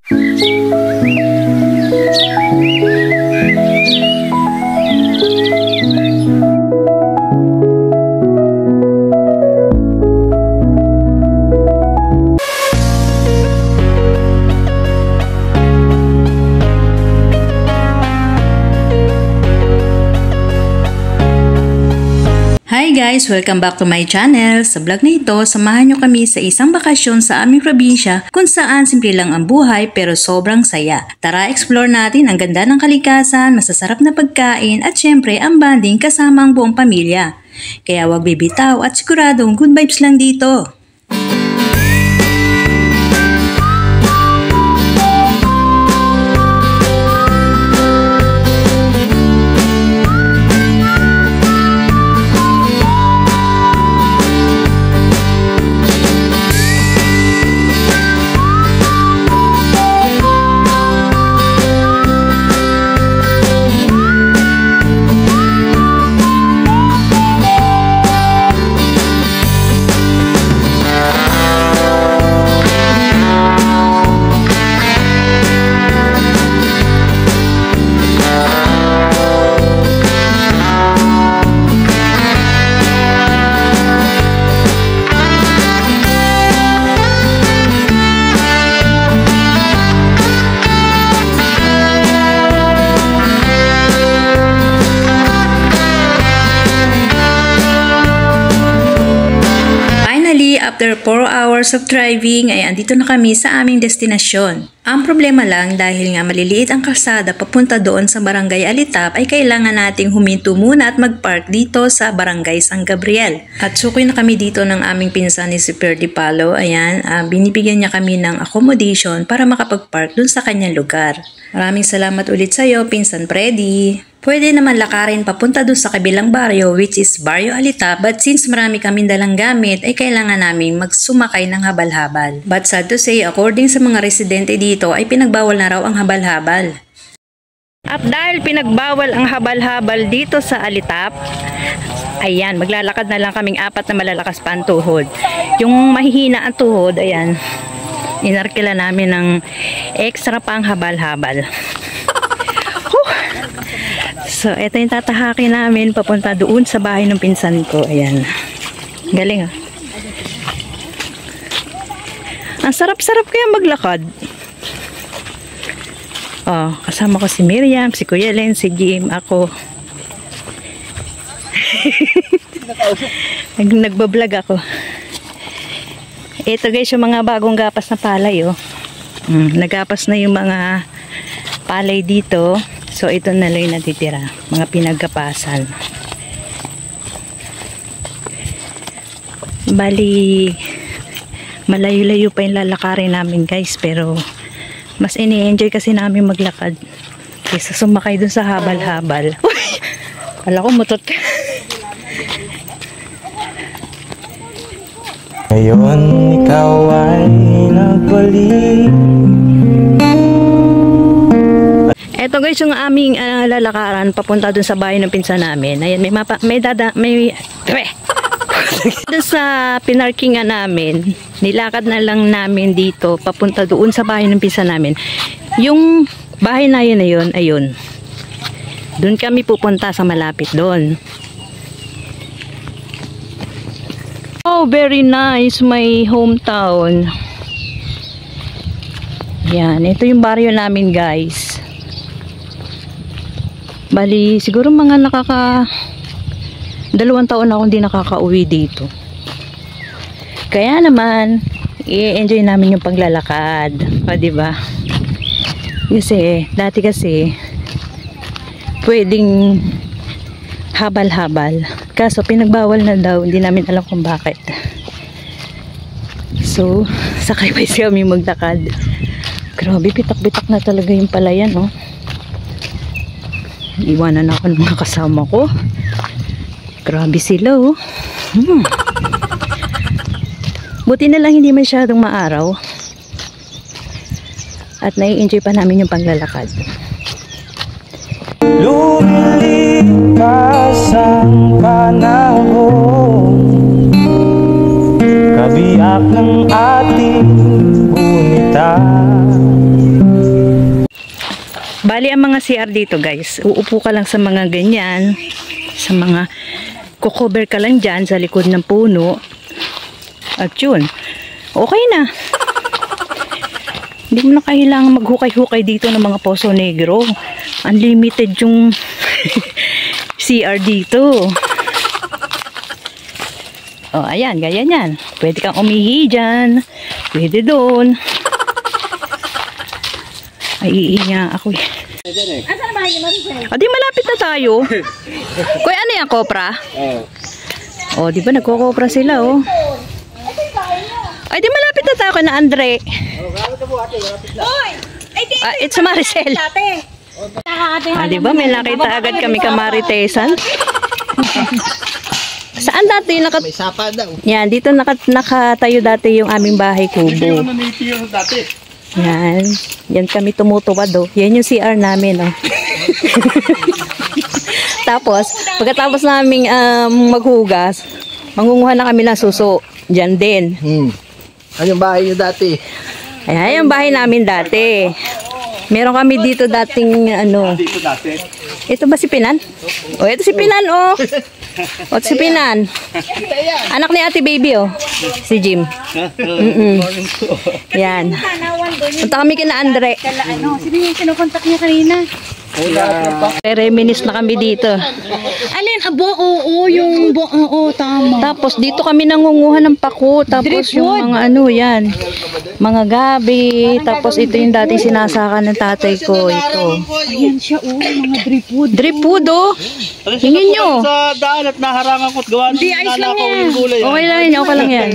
Hi guys! Welcome back to my channel. Sa vlog na ito, samahan nyo kami sa isang bakasyon sa aming probinsya kung saan simple lang ang buhay pero sobrang saya. Tara explore natin ang ganda ng kalikasan, masasarap na pagkain at syempre ang bonding kasama ang buong pamilya. Kaya wag bibitaw at siguradong good vibes lang dito. After 4 hours of driving ay andito na kami sa aming destinasyon. Ang problema lang dahil nga maliliit ang kalsada papunta doon sa Barangay Alitap ay kailangan nating huminto muna at magpark dito sa Barangay San Gabriel. At sukoy na kami dito ng aming pinsan ni si Perdi Palo. Ayan, binibigyan niya kami ng accommodation para makapagpark dun sa kanyang lugar. Maraming salamat ulit sa iyo, Pinsan Freddy. Pwede naman lakarin papunta dun sa kabilang baryo which is Baryo Alitap, but since marami kaming dalang gamit ay kailangan naming magsumakay ng habal-habal. But sad to say, according sa mga residente dito ay pinagbawal na raw ang habal-habal. At dahil pinagbawal ang habal-habal dito sa Alitap, ayan, maglalakad na lang kaming 4 na malalakas pa ang tuhod. Yung mahihina ang tuhod, ayan, inarkila namin ng extra pang habal-habal. So, ito yung tatahakin namin papunta doon sa bahay ng pinsan ko. Ayan. Galing ah. Ang sarap-sarap kaya maglakad. Oh, kasama ko si Miriam, si Kuya Len, si Jim, ako. Nagbablog ako. Ito guys, yung mga bagong gapas na palay, oh. Nagapas na yung mga palay dito. So, ito na lang yung natitira. Mga pinagkapasan. Bali, malayo-layo pa yung lalakarin namin guys. Pero, mas ini-enjoy kasi namin maglakad. Kaysa sumakay dun sa habal-habal. Uy! Kala ko mutot ka. Ngayon, ikaw ay nagbalik. Ito guys yung aming lalakaran papunta dun sa bahay ng pinsan namin. Ayan, may dun sa pinarkingan namin, nilakad na lang namin dito papunta doon sa bahay ng pinsan namin. Yung bahay na yun, ayun. Doon kami pupunta sa malapit doon. Oh, very nice, my hometown. Yan, ito yung baryo namin guys. Bali, siguro mga 2 taon na akong hindi nakaka-uwi dito. Kaya naman, i-enjoy namin yung paglalakad. O, diba? Kasi, dati kasi, pwedeng habal-habal. Kaso, pinagbawal na daw. Hindi namin alam kung bakit. So, sakay pa kami maglakad. Grabe, bitak-bitak na talaga yung palayan, no? Iwanan ako ng mga kasama ko. Grabe sila, oh. Buti na lang hindi masyadong maaraw. At nai-enjoy pa namin yung paglalakad. Lumilipas ang panahon, kabiyak ng ating gunita. Bali, ang mga CR dito guys, uupo ka lang sa mga ganyan, sa mga kukover ka lang dyan sa likod ng puno. At yun, okay na. Hindi mo na kailangan maghukay-hukay dito ng mga Poso Negro. Unlimited yung CR dito. Oh, ayan, gaya yan. Pwede kang umihi dyan. Pwede doon. Ay, iiya ako eh. Asan ba yung Maricel? O, di malapit na tayo. Kuya, ano yan, kopra? O, di ba nagko-kopra sila, oh. Ay, di malapit na tayo na Andre. Oy! Ay, di! It's Maricel. Di ba may nakita agad kami kamaritesan? Saan dati? May sapa daw. Yan, dito nakatayo dati yung aming bahay kubo. Yan. Yan kami tumutuwad, oh. Yan yung CR namin, oh. Tapos, pagkatapos naming maghugas, mangunguha na kami ng suso. Diyan din. Ano yung bahay nyo dati? Ayan yung bahay namin dati. Meron kami dito dating ano. Dito dati. Ito ba si Pinan? Oh, ito si Pinan, oh. O, si Pinan. Anak ni Ate Baby, oh. Si Jim. Yan. Punta kami kina Andre. Sino yung kinukontak niya kanina? Reminis na kami dito. Alin? Abo, oo, yung oo, tama. Tapos dito kami nangunguha ng pako. Tapos yung mga ano yan. Mga gabi. Tapos ito yung dating sinasaka ng tatay ko. Ito. Ayan siya, mga dripwood. Dripwood, oh. Hingin nyo. Sa daan at naharangan ko't gawa ng nanakaw yung gulay. Okay lang yan. Okay lang yan.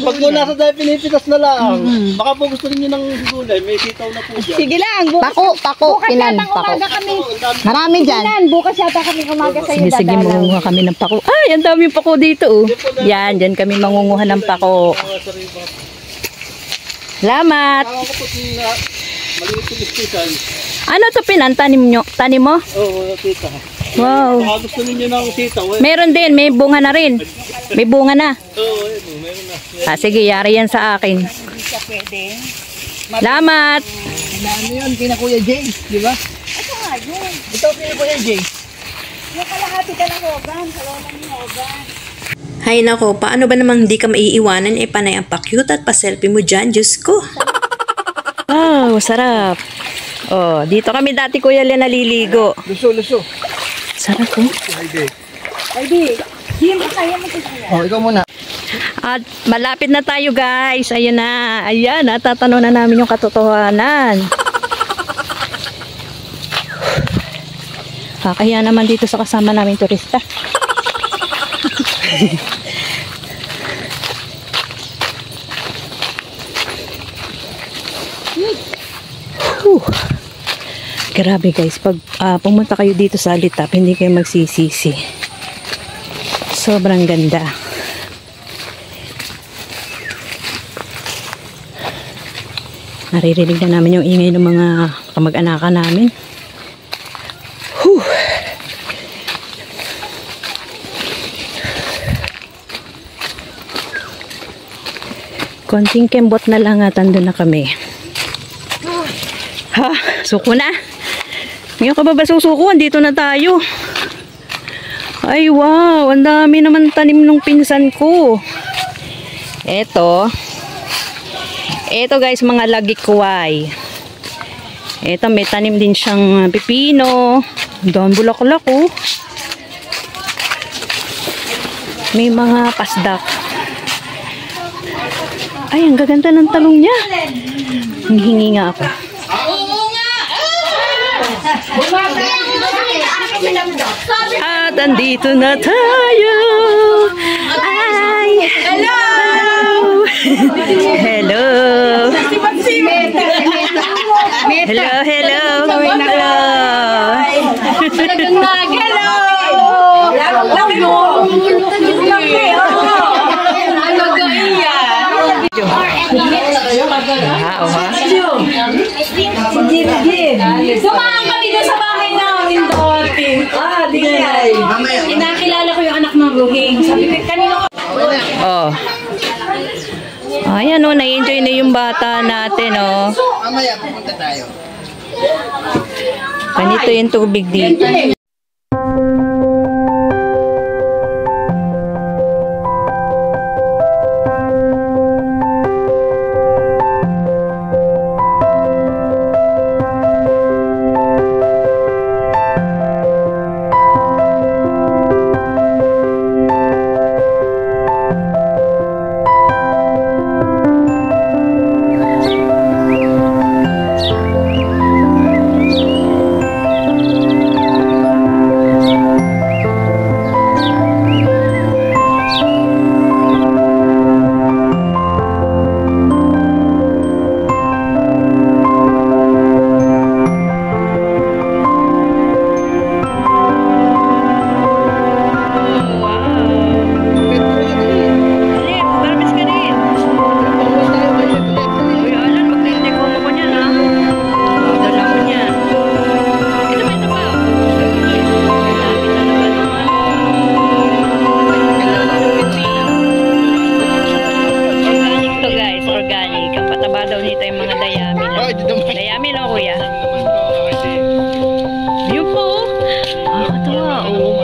Pag po nasa tayo pinipitas na lang, baka po gusto niyo ng gulay, may sitaw na po dyan. Sige lang. Pako. Pinan. Pako. Kami. Marami dyan. Pinan, bukas yata kami umaga sa'yo Sige, dadalaw. mangunguha kami ng pako. Ay, ang dami pako dito, oh. Yan, dyan kami mangunguha ng pako. Salamat. Ako po maliit yung istisan. Ano to, Pinan? Tanim mo? Oo, tita. Wow. Baka gusto ninyo ng sitaw, eh. Meron din, may bunga na rin. May bunga na. Oo, meron na. Sige, yari yan sa akin. Salamat. Ano yun? Kina Kuya Jay, di ba? Ito nga yun. Ito kina Kuya Jay. Yung kalahati ka ng Hogan. Sa lola ni Hogan. Hay nako, paano ba namang hindi ka maiiwanan panay ang pa-cute at pa-selfie mo dyan, Diyos ko. Wow, sarap. Oh, dito kami dati Kuya Len naliligo. Luso. Sarap, oh. Ay, di. Jim, kaya mo ito. Oh, ikaw muna. At malapit na tayo guys. Ayan na. Ayan, natatanong na namin yung katotohanan. Kakahiya naman dito sa kasama namin turista. Grabe guys, pag pumunta kayo dito sa Alitap, hindi kayo magsisisi. Sobrang ganda. Naririnig na namin yung ingay ng mga kamag-anakan namin. Whew. Konting kembot na lang at andun na kami. Ha? Suko na? Ngayon ka ba susuko? Andito na tayo. Ay wow, ang dami naman tanim ng pinsan ko. Eto guys, mga lagikuway. Eto may tanim din siyang pipino. Doon bulaklak, oh. May mga pasdak. Ay, ang gaganda ng talong niya. Hinghingi nga ako. At andito na tayo. Ay! Hello! Hello! Hello, hello! Hello! Dumaan kami doon sa bahay namin dati. Inakilala ko yung anak ng Ruhing. Sabi ko, kanino ka? Oh. Ayan, oh, na-enjoy na yung bata natin, oh. Mamaya pupunta tayo. Ganito yung tubig dito. Dayami lang, kuya. Yun po. Katawa, oh.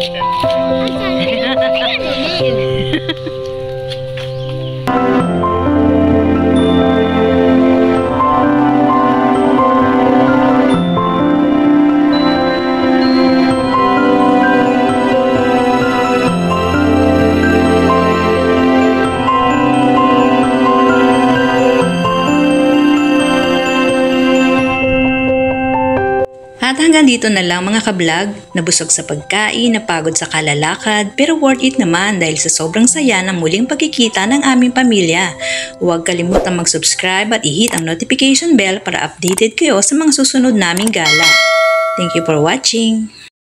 At hanggang dito na lang mga kablog, nabusog sa pagkain, napagod sa kalalakad, pero worth it naman dahil sa sobrang saya ng muling pagkikita ng aming pamilya. Huwag kalimutang mag-subscribe at i-hit ang notification bell para updated kayo sa mga susunod naming gala. Thank you for watching!